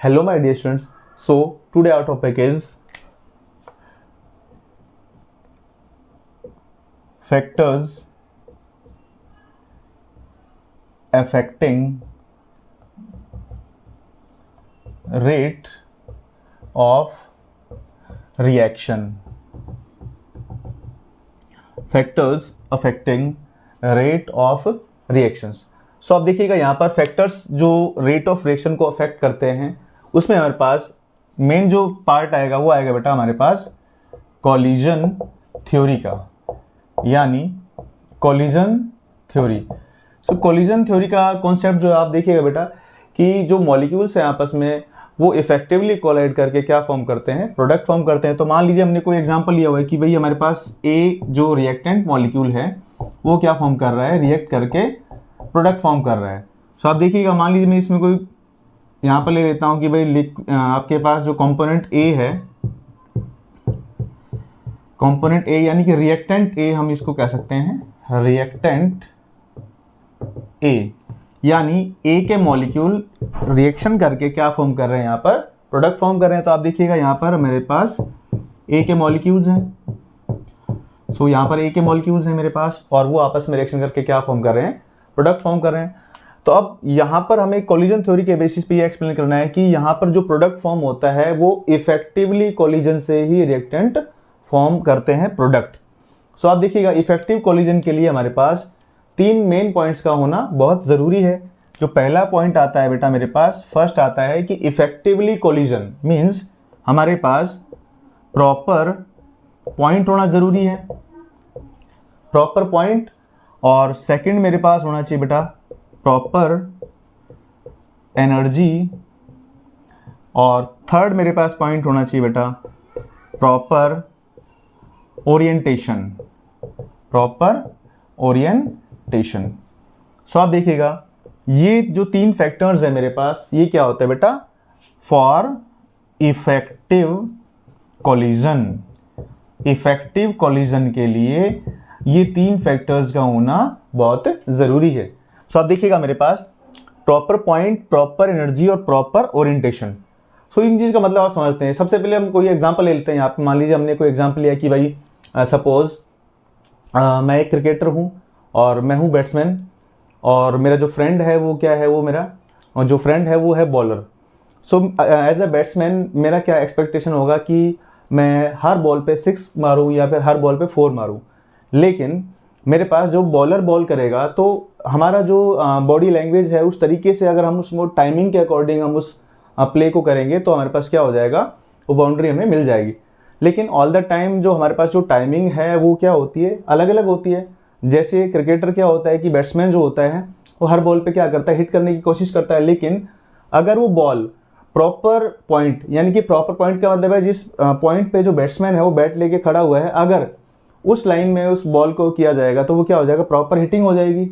Hello my dear students. So today our topic is factors affecting rate of reaction. Factors affecting rate of reactions. सो अब देखिएगा यहाँ पर factors जो rate of reaction को affect करते हैं उसमें हमारे पास मेन जो पार्ट आएगा वो आएगा बेटा हमारे पास कोलिजन थ्योरी का, यानी कोलिजन थ्योरी। सो कोलिजन थ्योरी का कॉन्सेप्ट जो आप देखिएगा बेटा कि जो मॉलिक्यूल्स हैं आपस में वो इफेक्टिवली कोलाइड करके क्या फॉर्म करते हैं, प्रोडक्ट फॉर्म करते हैं। तो मान लीजिए हमने कोई एग्जांपल लिया हुआ है कि भाई हमारे पास ए जो रिएक्टेंट मॉलिक्यूल है वो क्या फॉर्म कर रहा है, रिएक्ट करके प्रोडक्ट फॉर्म कर रहा है। सो आप देखिएगा, मान लीजिए मैं इसमें कोई यहाँ पर ले लेता हूँ कि भाई आपके पास जो कंपोनेंट ए है, कंपोनेंट ए यानी कि रिएक्टेंट ए, हम इसको कह सकते हैं रिएक्टेंट ए, यानी ए के मॉलिक्यूल रिएक्शन करके क्या फॉर्म कर रहे हैं, यहाँ पर प्रोडक्ट फॉर्म कर रहे हैं। तो आप देखिएगा यहाँ पर मेरे पास ए के मॉलिक्यूल्स हैं। सो यहाँ पर ए के मॉलिक्यूल्स हैं मेरे पास और वो आपस में रिएक्शन करके क्या फॉर्म कर रहे हैं, प्रोडक्ट फॉर्म कर रहे हैं। तो अब यहाँ पर हमें कोलिजन थ्योरी के बेसिस पे ये एक्सप्लेन करना है कि यहाँ पर जो प्रोडक्ट फॉर्म होता है वो इफेक्टिवली कोलिजन से ही रिएक्टेंट फॉर्म करते हैं प्रोडक्ट। सो आप देखिएगा इफेक्टिव कोलिजन के लिए हमारे पास तीन मेन पॉइंट्स का होना बहुत ज़रूरी है। जो पहला पॉइंट आता है बेटा मेरे पास, फर्स्ट आता है कि इफेक्टिवली कोलिजन मीन्स हमारे पास प्रॉपर पॉइंट होना ज़रूरी है, प्रॉपर पॉइंट। और सेकंड मेरे पास होना चाहिए बेटा प्रॉपर एनर्जी, और थर्ड मेरे पास पॉइंट होना चाहिए बेटा प्रॉपर ओरिएंटेशन, प्रॉपर ओरिएंटेशन। सो आप देखिएगा ये जो तीन फैक्टर्स हैं मेरे पास, ये क्या होता है बेटा, for effective collision. Effective collision के लिए ये तीन फैक्टर्स का होना बहुत ज़रूरी है। सो आप देखिएगा मेरे पास प्रॉपर पॉइंट, प्रॉपर एनर्जी और प्रॉपर ओरिएंटेशन। सो इन चीज़ का मतलब आप समझते हैं। सबसे पहले हम कोई एग्जांपल ले लेते हैं। यहाँ पे मान लीजिए हमने कोई एग्जांपल लिया कि भाई सपोज मैं एक क्रिकेटर हूँ और मैं हूँ बैट्समैन, और मेरा जो फ्रेंड है वो क्या है, वो मेरा जो फ्रेंड है वो है bowler. So as a batsman मेरा क्या एक्सपेक्टेशन होगा कि मैं हर बॉल पे 6 मारूँ या फिर हर बॉल पे 4 मारूँ। लेकिन मेरे पास जो बॉलर बॉल करेगा तो हमारा जो बॉडी लैंग्वेज है उस तरीके से अगर हम उसको टाइमिंग के अकॉर्डिंग हम उस प्ले को करेंगे तो हमारे पास क्या हो जाएगा, वो बाउंड्री हमें मिल जाएगी। लेकिन ऑल द टाइम जो हमारे पास जो टाइमिंग है वो क्या होती है, अलग अलग होती है। जैसे क्रिकेटर क्या होता है कि बैट्समैन जो होता है वो हर बॉल पे क्या करता है, हिट करने की कोशिश करता है। लेकिन अगर वो बॉल प्रॉपर पॉइंट, यानी कि प्रॉपर पॉइंट का मतलब है जिस पॉइंट पे जो बैट्समैन है वो बैट लेके खड़ा हुआ है, अगर उस लाइन में उस बॉल को किया जाएगा तो वो क्या हो जाएगा, प्रॉपर हिटिंग हो जाएगी।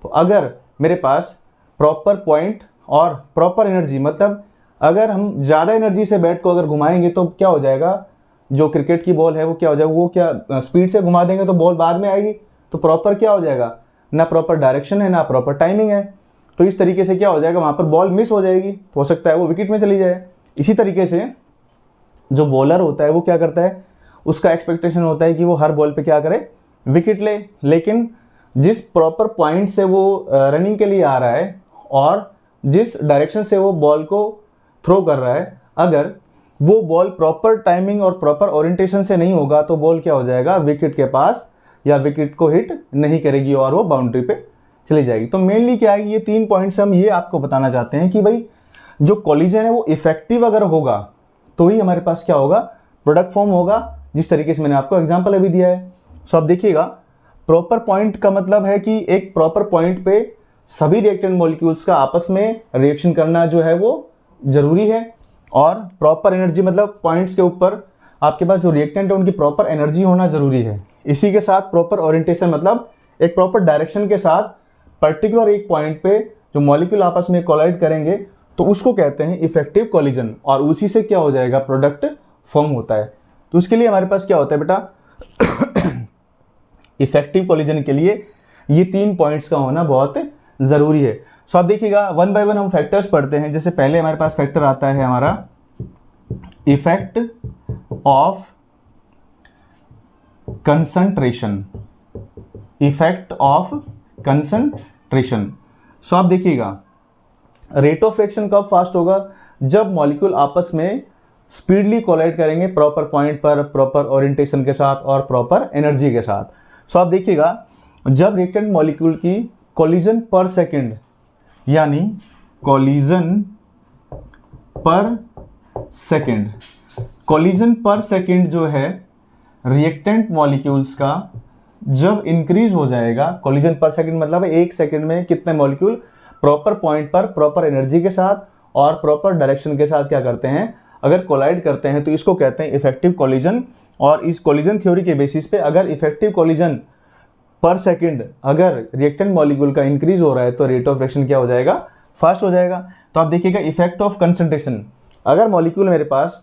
तो अगर मेरे पास प्रॉपर पॉइंट और प्रॉपर एनर्जी, मतलब अगर हम ज़्यादा एनर्जी से बैट को अगर घुमाएंगे तो क्या हो जाएगा, जो क्रिकेट की बॉल है वो क्या हो जाएगा, वो क्या स्पीड से घुमा देंगे तो बॉल बाद में आएगी। तो प्रॉपर क्या हो जाएगा, ना प्रॉपर डायरेक्शन है ना प्रॉपर टाइमिंग है। तो इस तरीके से क्या हो जाएगा, वहाँ पर बॉल मिस हो जाएगी, तो हो सकता है वो विकेट में चली जाए। इसी तरीके से जो बॉलर होता है वो क्या करता है, उसका एक्सपेक्टेशन होता है कि वो हर बॉल पे क्या करे, विकेट ले। लेकिन जिस प्रॉपर पॉइंट से वो रनिंग के लिए आ रहा है और जिस डायरेक्शन से वो बॉल को थ्रो कर रहा है, अगर वो बॉल प्रॉपर टाइमिंग और प्रॉपर ओरिएंटेशन से नहीं होगा तो बॉल क्या हो जाएगा, विकेट के पास या विकेट को हिट नहीं करेगी और वो बाउंड्री पे चली जाएगी। तो मेनली क्या है, ये तीन पॉइंट्स हम ये आपको बताना चाहते हैं कि भाई जो कोलिजन है वो इफेक्टिव अगर होगा तो ही हमारे पास क्या होगा, प्रोडक्ट फॉर्म होगा, जिस तरीके से मैंने आपको एग्जांपल अभी दिया है। सो आप देखिएगा प्रॉपर पॉइंट का मतलब है कि एक प्रॉपर पॉइंट पे सभी रिएक्टेंट मॉलिक्यूल्स का आपस में रिएक्शन करना जो है वो जरूरी है। और प्रॉपर एनर्जी मतलब पॉइंट्स के ऊपर आपके पास जो रिएक्टेंट है उनकी प्रॉपर एनर्जी होना जरूरी है। इसी के साथ प्रॉपर ओरिएंटेशन मतलब एक प्रॉपर डायरेक्शन के साथ पर्टिकुलर एक पॉइंट पे जो मॉलिक्यूल आपस में कोलाइड करेंगे तो उसको कहते हैं इफेक्टिव कोलिजन, और उसी से क्या हो जाएगा, प्रोडक्ट फॉर्म होता है। तो उसके लिए हमारे पास क्या होता है बेटा, इफेक्टिव कोलिजन के लिए ये तीन पॉइंट्स का होना बहुत ज़रूरी है। सो अब देखिएगा वन बाय वन हम फैक्टर्स पढ़ते हैं। जैसे पहले हमारे पास फैक्टर आता है हमारा effect of concentration, effect of concentration. So आप देखिएगा रेट ऑफ रिएक्शन कब फास्ट होगा, जब मॉलिक्यूल आपस में स्पीडली कोलाइड करेंगे प्रॉपर पॉइंट पर, प्रॉपर ओरिएंटेशन के साथ और प्रॉपर एनर्जी के साथ। सो आप देखिएगा जब रिएक्टेंट मॉलिक्यूल की कोलिजन पर सेकंड, यानी कोलिजन पर सेकंड, कोलिजन पर सेकंड जो है रिएक्टेंट मॉलिक्यूल्स का जब इंक्रीज हो जाएगा, कोलिजन पर सेकंड मतलब है एक सेकंड में कितने मॉलिक्यूल प्रॉपर पॉइंट पर, प्रॉपर एनर्जी के साथ और प्रॉपर डायरेक्शन के साथ क्या करते हैं, अगर कोलाइड करते हैं, तो इसको कहते हैं इफेक्टिव कोलिजन। और इस कोलिजन थ्योरी के बेसिस पे अगर इफेक्टिव कोलिजन पर सेकंड अगर रिएक्टेंट मॉलिक्यूल का इंक्रीज हो रहा है तो रेट ऑफ रिएक्शन क्या हो जाएगा, फास्ट हो जाएगा। तो आप देखिएगा इफेक्ट ऑफ कंसंट्रेशन, अगर मॉलिक्यूल मेरे पास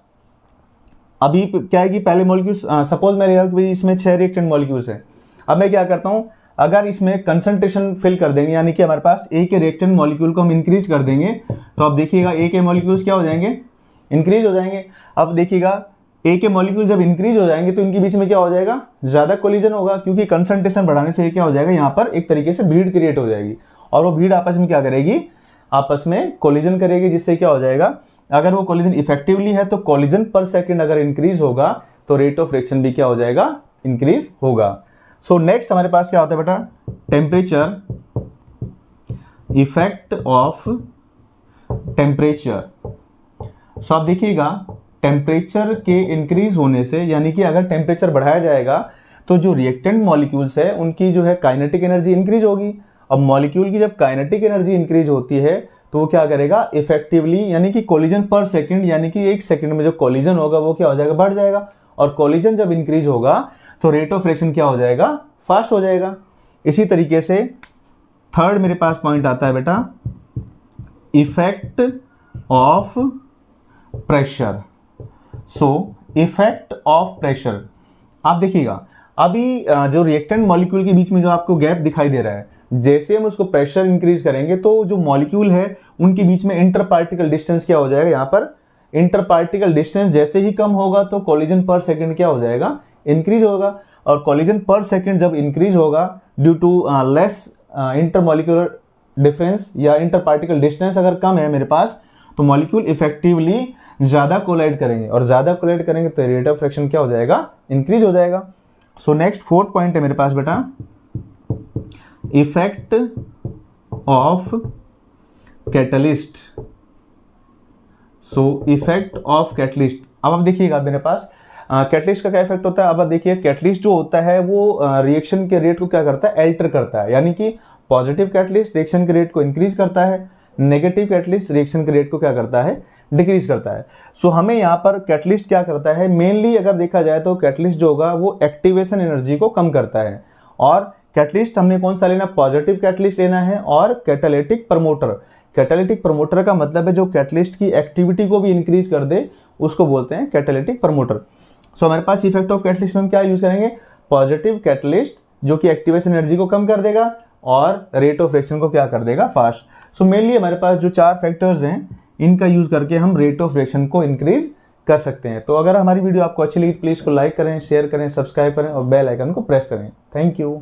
अभी क्या है कि पहले मॉलिक्यूल सपोज मैं लिया कि इसमें 6 रिएक्टेंट मॉलिक्यूल्स हैं, अब मैं क्या करता हूं, अगर इसमें कंसंट्रेशन फिल कर देंगे, यानी कि हमारे पास ए के रिएक्टेंट मॉलिक्यूल को हम इंक्रीज कर देंगे, तो आप देखिएगा ए के मॉलिक्यूल्स क्या हो जाएंगे, इंक्रीज हो जाएंगे। अब देखिएगा ए के मॉलिक्यूल जब इंक्रीज हो जाएंगे तो इनके बीच में क्या हो जाएगा, ज्यादा कोलिजन होगा, क्योंकि कंसंट्रेशन बढ़ाने से क्या हो जाएगा, यहाँ पर एक तरीके से भीड़ क्रिएट हो जाएगी और वो भीड़ आपस में क्या करेगी, आपस में कोलिजन करेगी, जिससे क्या हो जाएगा, अगर वो कोलिजन इफेक्टिवली है तो कोलिजन पर सेकंड अगर इंक्रीज होगा तो रेट ऑफ रिएक्शन भी क्या हो जाएगा, इंक्रीज होगा। सो नेक्स्ट हमारे पास क्या होता है बेटा, टेम्परेचर, इफेक्ट ऑफ टेम्परेचर। सो आप देखिएगा टेम्परेचर के इंक्रीज होने से, यानी कि अगर टेम्परेचर बढ़ाया जाएगा तो जो रिएक्टेंट मॉलिक्यूल्स है उनकी जो है काइनेटिक एनर्जी इंक्रीज होगी। अब मॉलिक्यूल की जब काइनेटिक एनर्जी इंक्रीज होती है तो वो क्या करेगा, इफेक्टिवली यानी कि कोलिजन पर सेकंड, यानी कि एक सेकंड में जो कोलिजन होगा वो क्या हो जाएगा, बढ़ जाएगा। और कोलिजन जब इंक्रीज होगा तो रेट ऑफ रिएक्शन क्या हो जाएगा, फास्ट हो जाएगा। इसी तरीके से थर्ड मेरे पास पॉइंट आता है बेटा effect of pressure. So effect of pressure, आप देखिएगा अभी जो रिएक्टेंट मॉलिक्यूल के बीच में जो आपको गैप दिखाई दे रहा है, जैसे हम उसको प्रेशर इंक्रीज करेंगे तो जो मॉलिक्यूल है उनके बीच में इंटर पार्टिकल डिस्टेंस क्या हो जाएगा, यहाँ पर इंटर पार्टिकल डिस्टेंस जैसे ही कम होगा तो कोलिजन पर सेकंड क्या हो जाएगा, इंक्रीज होगा। और कोलिजन पर सेकंड जब इंक्रीज होगा due to less intermolecular difference या इंटर पार्टिकल डिस्टेंस अगर कम है मेरे पास, तो मॉलिक्यूल इफेक्टिवली ज्यादा कोलाइड करेंगे और ज्यादा कोलाइड करेंगे तो रेट ऑफ रिएक्शन क्या हो जाएगा, इंक्रीज हो जाएगा। सो नेक्स्ट फोर्थ पॉइंट है मेरे पास बेटा effect of catalyst. So effect of catalyst, अब आप देखिएगा मेरे पास कैटलिस्ट का क्या इफेक्ट होता है। अब आप देखिए कैटलिस्ट जो होता है वो रिएक्शन के रेट को क्या करता है, एल्टर करता है, यानी कि पॉजिटिव कैटलिस्ट रिएक्शन के रेट को इंक्रीज करता है, नेगेटिव कैटलिस्ट रिएक्शन के रेट को क्या करता है, डिक्रीज करता है। सो हमें यहाँ पर कैटलिस्ट क्या करता है, मेनली अगर देखा जाए तो कैटलिस्ट जो होगा वो एक्टिवेशन एनर्जी को कम करता है। और कैटलिस्ट हमने कौन सा लेना, पॉजिटिव कैटलिस्ट लेना है। और कैटालिटिक प्रमोटर, कैटालिटिक प्रमोटर का मतलब है जो कैटलिस्ट की एक्टिविटी को भी इंक्रीज कर दे उसको बोलते हैं कैटालिटिक प्रमोटर। सो हमारे पास इफेक्ट ऑफ कैटलिस्ट में क्या यूज करेंगे, पॉजिटिव कैटलिस्ट जो कि एक्टिवेशन एनर्जी को कम कर देगा और रेट ऑफ रिएक्शन को क्या कर देगा, फास्ट। सो मेनली हमारे पास जो 4 फैक्टर्स हैं इनका यूज करके हम रेट ऑफ रिएक्शन को इंक्रीज कर सकते हैं। तो अगर हमारी वीडियो आपको अच्छी लगी तो प्लीज को लाइक करें, शेयर करें, सब्सक्राइब करें और बेल आइकन को प्रेस करें। Thank you.